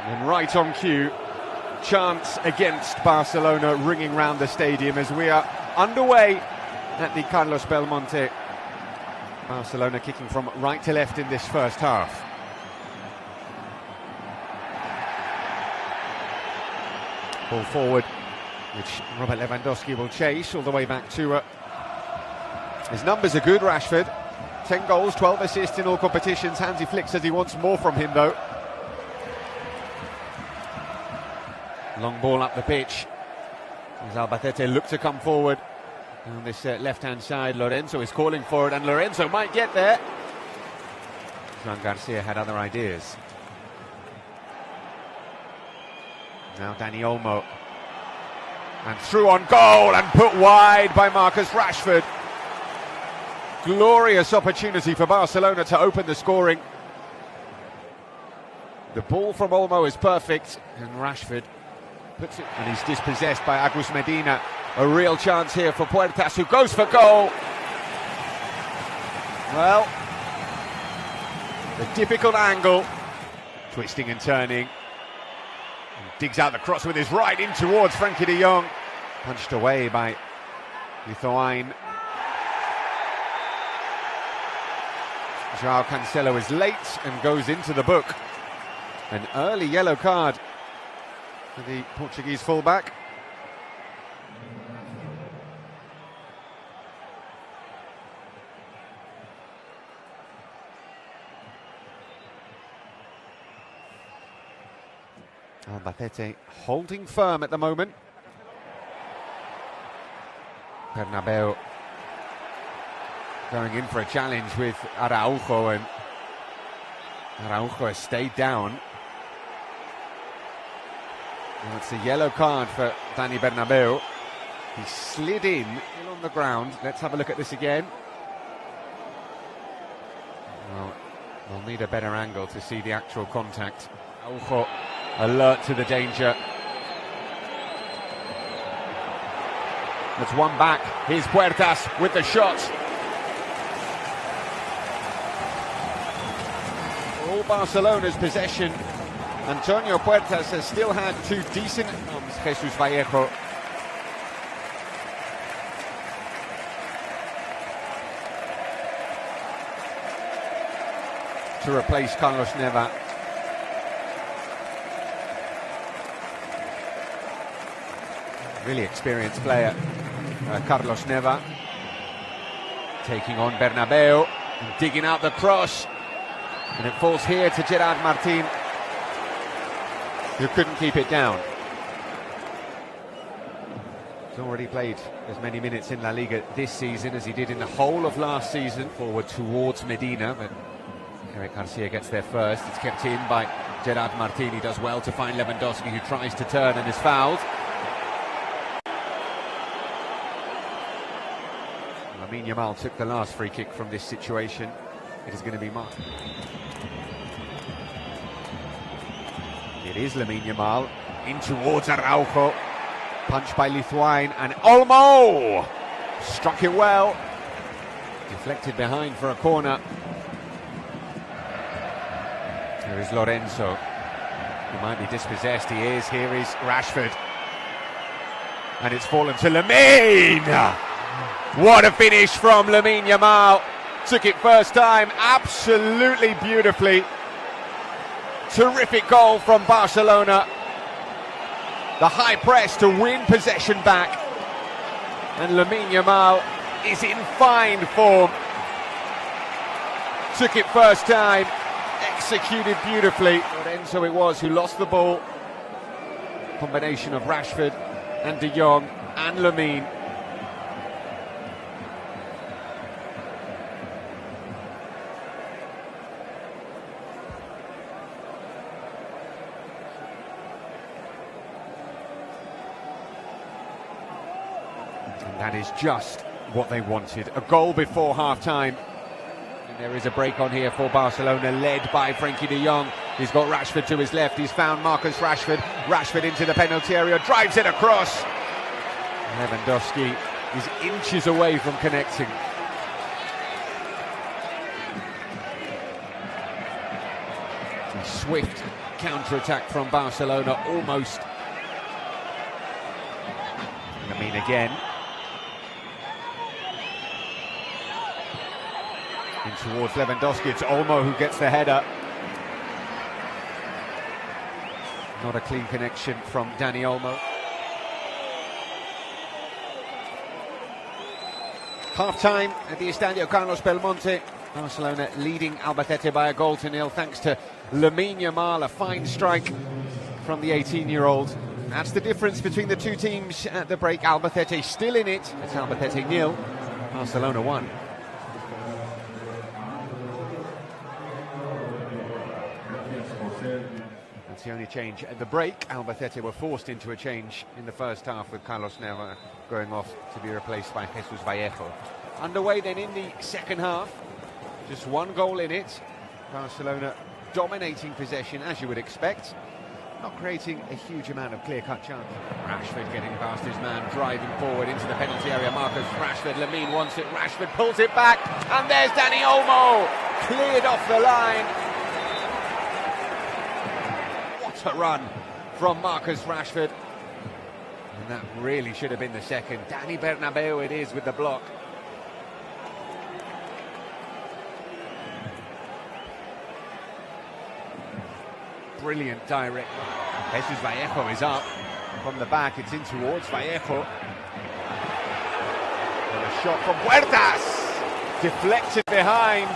And right on cue, chants against Barcelona ringing round the stadium as we are underway at the Carlos Belmonte. Barcelona kicking from right to left in this first half. Ball forward, which Robert Lewandowski will chase all the way back to... his numbers are good, Rashford. 10 goals, 12 assists in all competitions. Hansi Flick says he wants more from him, though. Long ball up the pitch. As Albacete look to come forward. On this left-hand side, Lorenzo is calling for it, and Lorenzo might get there. Joan Garcia had other ideas. Now Dani Olmo. And through on goal, and put wide by Marcus Rashford. Glorious opportunity for Barcelona to open the scoring. The ball from Olmo is perfect, and Rashford puts it, and he's dispossessed by Agus Medina. A real chance here for Puertas, who goes for goal. Well, the difficult angle, twisting and turning, and digs out the cross with his right in towards Frankie de Jong. Punched away by Lithuania. João Cancelo is late and goes into the book. An early yellow card for the Portuguese fullback. Albacete holding firm at the moment. Bernabeu going in for a challenge with Araujo, and Araujo has stayed down. Well, it's a yellow card for Dani Bernabeu. He slid in on the ground. Let's have a look at this again. Well, we'll need a better angle to see the actual contact. Araujo alert to the danger. That's one back. Here's Puertas with the shot. For all Barcelona's possession, Antonio Puertas has still had two decent runs. Jesus Vallejo. To replace Carlos Neva. Really experienced player, Carlos Neva, taking on Bernabeu and digging out the cross, and it falls here to Gerard Martin, who couldn't keep it down. He's already played as many minutes in La Liga this season as he did in the whole of last season. Forward towards Medina, but Eric Garcia gets there first. It's kept in by Gerard Martin. He does well to find Lewandowski, who tries to turn and is fouled. Lamine Yamal took the last free kick from this situation. It is going to be marked. It is Lamine Yamal in towards Araujo. Punched by Lithuania, and Olmo struck it well. Deflected behind for a corner. Here is Lorenzo. He might be dispossessed. He is. Here is Rashford. And it's fallen to Lamine. What a finish from Lamine Yamal. Took it first time, absolutely beautifully. Terrific goal from Barcelona. The high press to win possession back. And Lamine Yamal is in fine form. Took it first time, executed beautifully. Lorenzo it was who lost the ball. Combination of Rashford and de Jong and Lamine. That is just what they wanted. A goal before half-time. And there is a break on here for Barcelona, led by Frankie de Jong. He's got Rashford to his left. He's found Marcus Rashford. Rashford into the penalty area, drives it across. Lewandowski is inches away from connecting. Swift counter-attack from Barcelona, almost. Lamine again. In towards Lewandowski, it's Olmo who gets the header. Not a clean connection from Dani Olmo. Half-time at the Estadio Carlos Belmonte. Barcelona leading Albacete by a 1-0 thanks to Lamine Yamal, a fine strike from the 18-year-old. That's the difference between the two teams at the break. Albacete still in it. It's Albacete 0, Barcelona 1. That's the only change at the break. Albacete were forced into a change in the first half with Carlos Neva going off to be replaced by Jesus Vallejo. Underway then in the second half. Just one goal in it. Barcelona dominating possession as you would expect. Not creating a huge amount of clear-cut chance. Rashford getting past his man, driving forward into the penalty area. Marcus Rashford, Lamine wants it, Rashford pulls it back, and there's Dani Olmo, cleared off the line. What a run from Marcus Rashford. And that really should have been the second. Dani Bernabeu it is with the block. Brilliant direct. Jesus Vallejo is up from the back. It's in towards Vallejo. And a shot from Huertas. Deflected behind.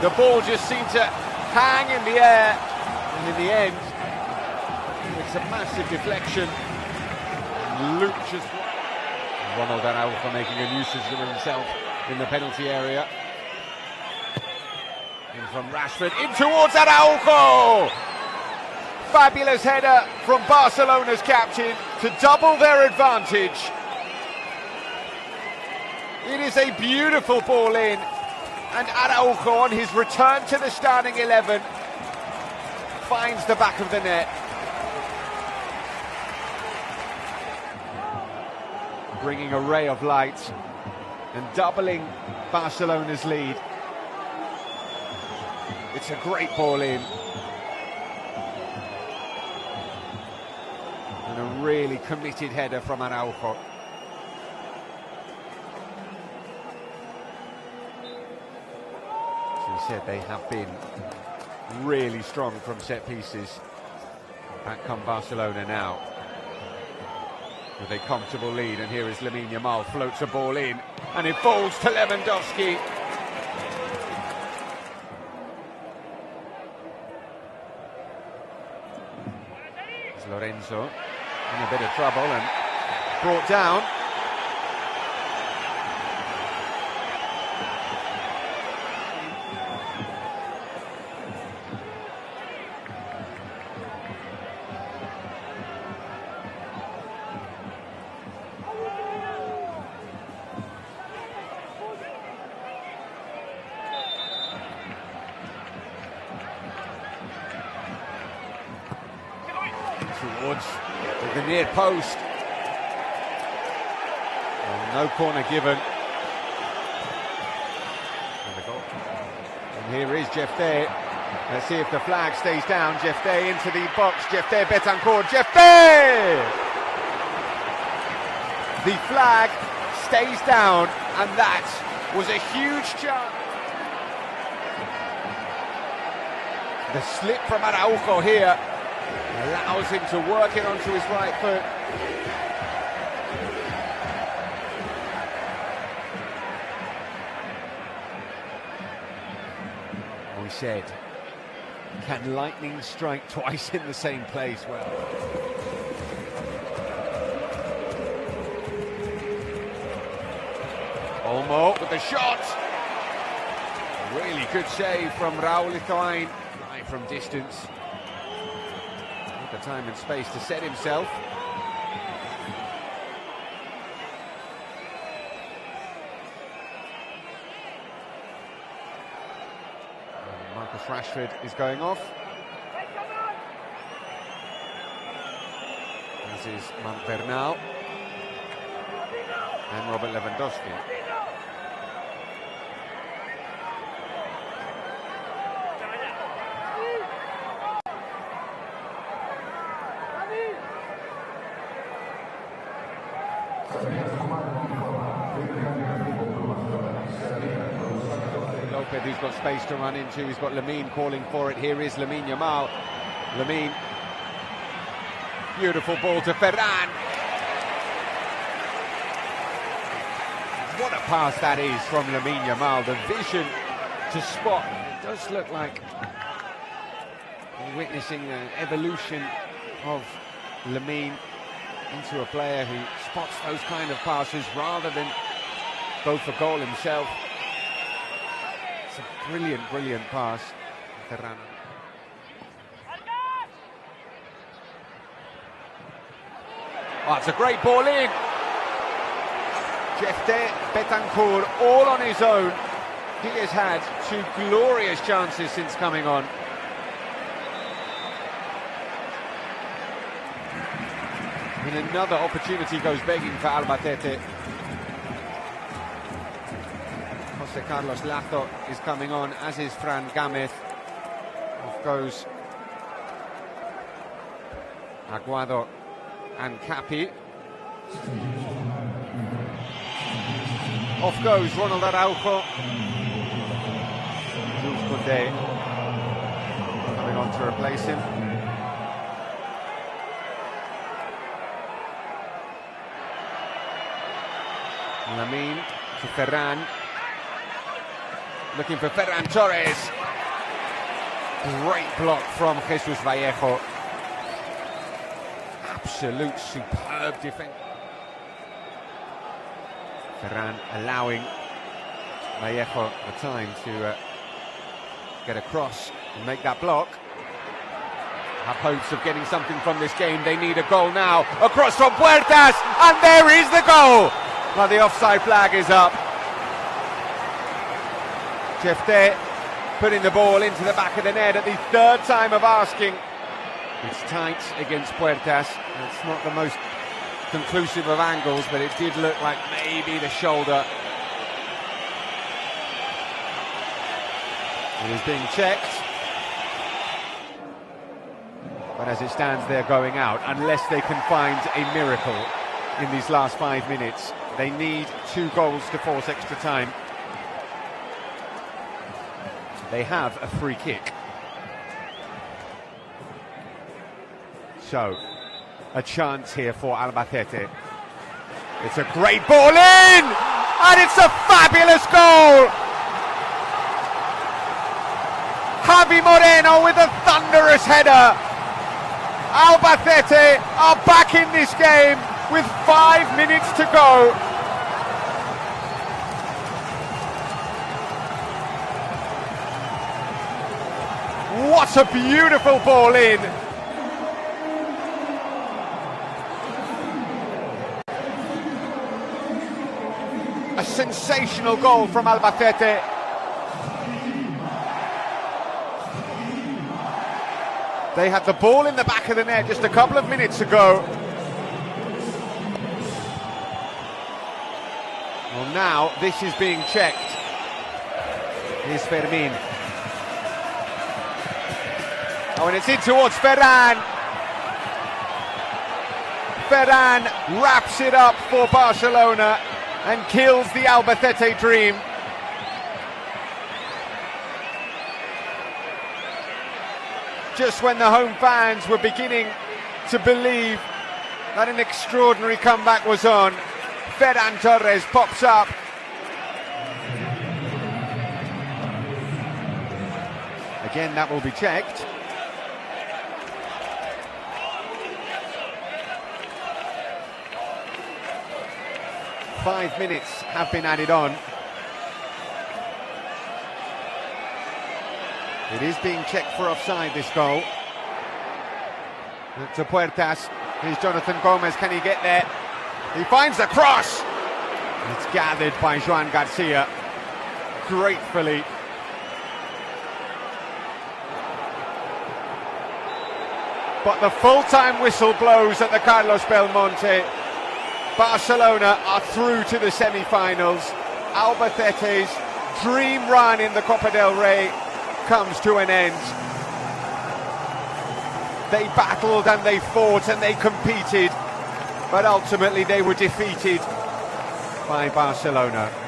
The ball just seemed to hang in the air. And in the end, it's a massive deflection. Luke just... Ronald Araujo making a nuisance of himself in the penalty area. In from Rashford, in towards Araujo! Fabulous header from Barcelona's captain to double their advantage. It is a beautiful ball in, and Araujo on his return to the starting 11 finds the back of the net. Bringing a ray of light and doubling Barcelona's lead. It's a great ball in. And a really committed header from Araujo. As we said, they have been really strong from set pieces. Back come Barcelona now with a comfortable lead, and here is Lamine Yamal, floats a ball in, and it falls to Lewandowski. Lorenzo in a bit of trouble and brought down. Towards the near post. No corner given. And here is Jeff Day. Let's see if the flag stays down. Jeff Day into the box. Jeff Day, Betancourt. Jeff Day! The flag stays down, and that was a huge chance. The slip from Araujo here allows him to work it onto his right foot. We said, can lightning strike twice in the same place? Well, Olmo with the shot. Really good save from Raúl Itoain, right from distance. The time and space to set himself. Marcus Rashford is going off. This is Bernal and Robert Lewandowski. Lopez, who's got space to run into, he's got Lamine calling for it. Here is Lamine Yamal. Lamine, beautiful ball to Ferran. What a pass that is from Lamine Yamal. The vision to spot. It does look like we're witnessing an evolution of Lamine into a player who spots those kind of passes rather than go for goal himself. It's a brilliant, brilliant pass. Ferran. Oh, it's a great ball in. Jefte Betancourt all on his own. He has had two glorious chances since coming on. And another opportunity goes begging for Albacete. Jose Carlos Lazo is coming on, as is Fran Gamez. Off goes Aguado and Capi. Off goes Ronald Araujo. Jules Koundé coming on to replace him. Lamine to Ferran. Looking for Ferran Torres. Great block from Jesus Vallejo. Absolute superb defense. Ferran allowing Vallejo the time to get across and make that block. Have hopes of getting something from this game. They need a goal now. Across from Puertas, and there is the goal. Now the offside flag is up. Jefte putting the ball into the back of the net at the third time of asking. It's tight against Puertas. It's not the most conclusive of angles, but it did look like maybe the shoulder. It is being checked. But as it stands, they're going out, unless they can find a miracle in these last 5 minutes. They need 2 goals to force extra time. They have a free kick. So, a chance here for Albacete. It's a great ball in! And it's a fabulous goal! Javi Moreno with a thunderous header. Albacete are back in this game with 5 minutes to go. What a beautiful ball in. A sensational goal from Albacete. They had the ball in the back of the net just a couple of minutes ago. Well, now this is being checked. Here's Fermin. Oh, and it's in towards Ferran. Ferran wraps it up for Barcelona and kills the Albacete dream. Just when the home fans were beginning to believe that an extraordinary comeback was on, Ferran Torres pops up. Again, that will be checked. Five minutes have been added on. It is being checked for offside, this goal. To Puertas. Here's Jonathan Gomez. Can he get there? He finds the cross. It's gathered by Joan Garcia gratefully. But the full-time whistle blows at the Carlos Belmonte. Barcelona are through to the semi-finals. Albacete's dream run in the Copa del Rey comes to an end. They battled and they fought and they competed, but ultimately they were defeated by Barcelona.